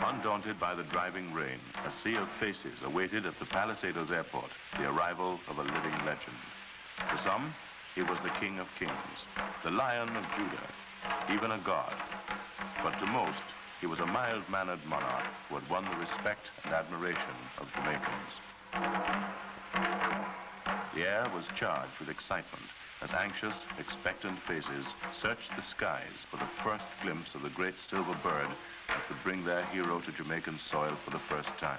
Undaunted by the driving rain, a sea of faces awaited at the Palisadoes airport the arrival of a living legend. To some, he was the King of Kings, the Lion of Judah, even a god. But to most, he was a mild-mannered monarch who had won the respect and admiration of Jamaicans. The air was charged with excitement as anxious, expectant faces searched the skies for the first glimpse of the great silver bird that would bring their hero to Jamaican soil for the first time.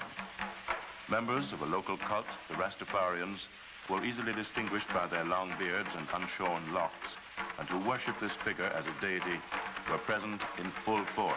Members of a local cult, the Rastafarians, who were easily distinguished by their long beards and unshorn locks, and who worshipped this figure as a deity, were present in full force.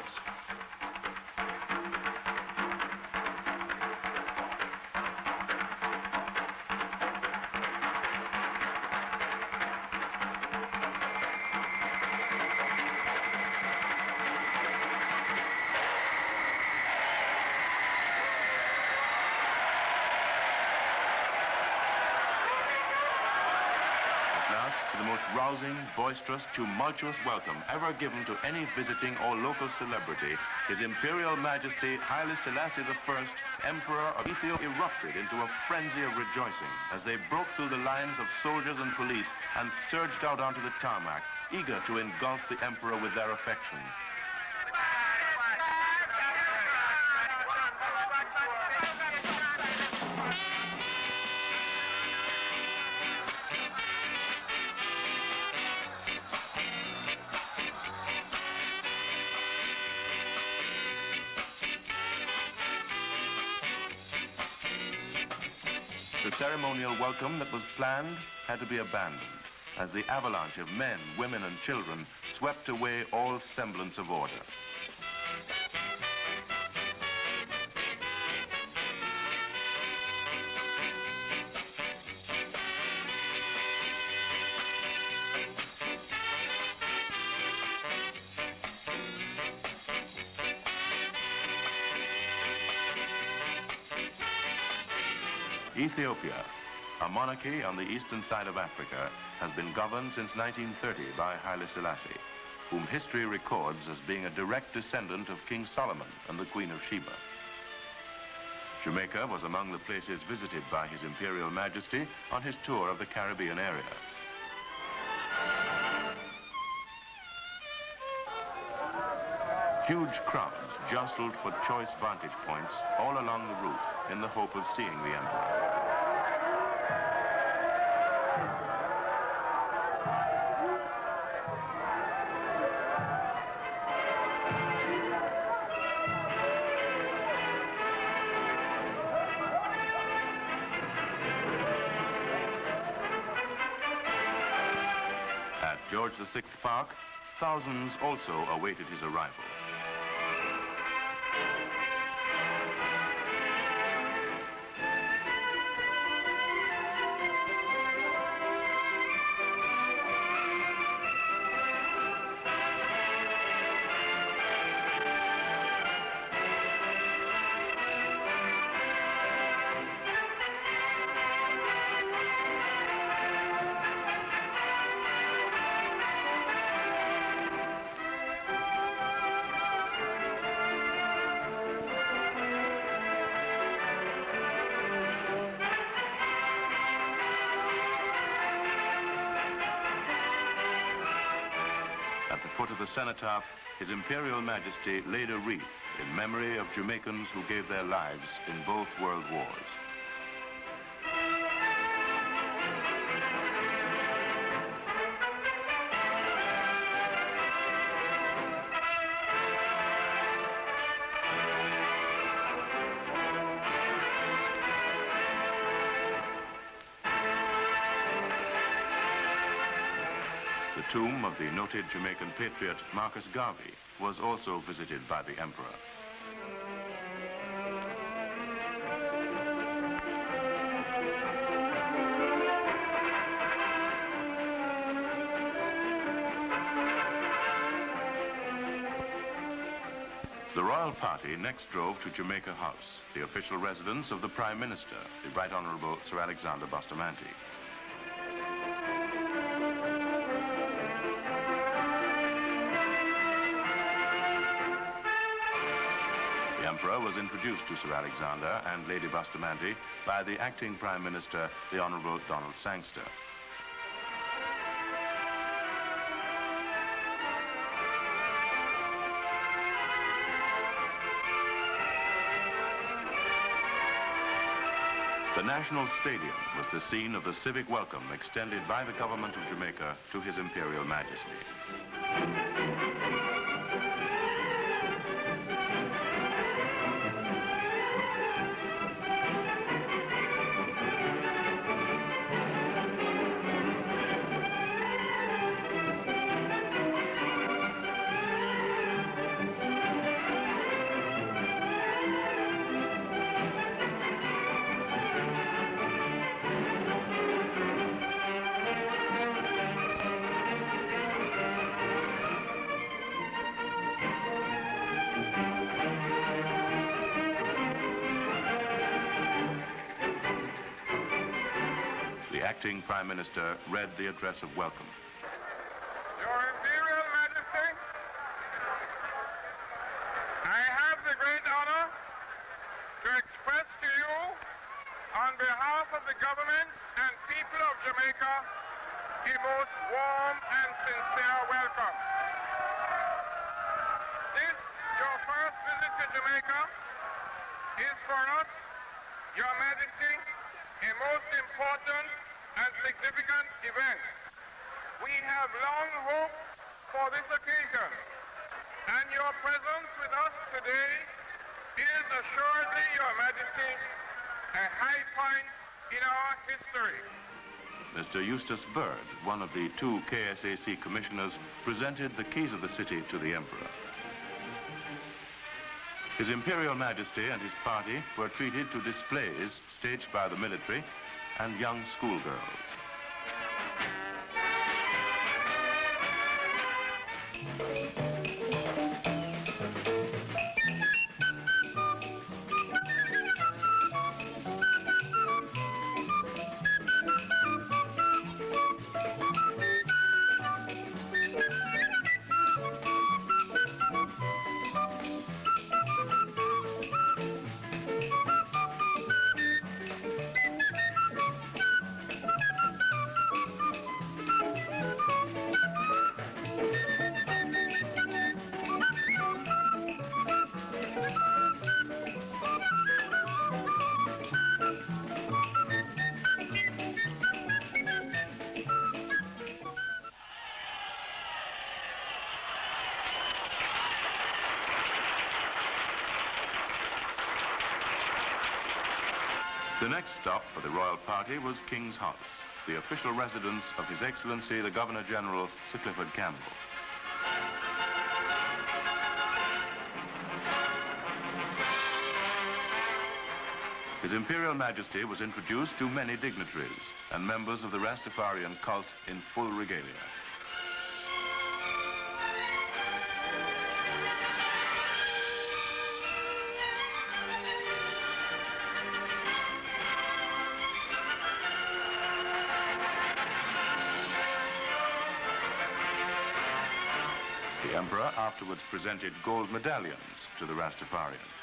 Rousing, boisterous, tumultuous welcome ever given to any visiting or local celebrity, His Imperial Majesty Haile Selassie I, Emperor of Ethiopia, erupted into a frenzy of rejoicing as they broke through the lines of soldiers and police and surged out onto the tarmac, eager to engulf the Emperor with their affection. The ceremonial welcome that was planned had to be abandoned as the avalanche of men, women, and children swept away all semblance of order. Ethiopia, a monarchy on the eastern side of Africa, has been governed since 1930 by Haile Selassie, whom history records as being a direct descendant of King Solomon and the Queen of Sheba. Jamaica was among the places visited by His Imperial Majesty on his tour of the Caribbean area. Huge crowds jostled for choice vantage points all along the route in the hope of seeing the Emperor. At George VI Park, thousands also awaited his arrival. Of the cenotaph, His Imperial Majesty laid a wreath in memory of Jamaicans who gave their lives in both world wars. The tomb of the noted Jamaican patriot Marcus Garvey was also visited by the Emperor. The royal party next drove to Jamaica House, the official residence of the Prime Minister, the Right Honourable Sir Alexander Bustamante. The Emperor was introduced to Sir Alexander and Lady Bustamante by the acting Prime Minister, the Honourable Donald Sangster. The National Stadium was the scene of the civic welcome extended by the government of Jamaica to His Imperial Majesty. Acting Prime Minister read the address of welcome. Your Imperial Majesty, I have the great honor to express to you, on behalf of the government and people of Jamaica, a most warm and sincere welcome. This, your first visit to Jamaica, is for us, Your Majesty, a most important and significant event. We have long hoped for this occasion, and your presence with us today is assuredly, Your Majesty, a high point in our history. Mr. Eustace Bird, one of the two KSAC commissioners, presented the keys of the city to the Emperor. His Imperial Majesty and his party were treated to displays staged by the military and young schoolgirls. The next stop for the royal party was King's House, the official residence of His Excellency the Governor-General, Sir Clifford Campbell. His Imperial Majesty was introduced to many dignitaries and members of the Rastafarian cult in full regalia. The Emperor afterwards presented gold medallions to the Rastafarians.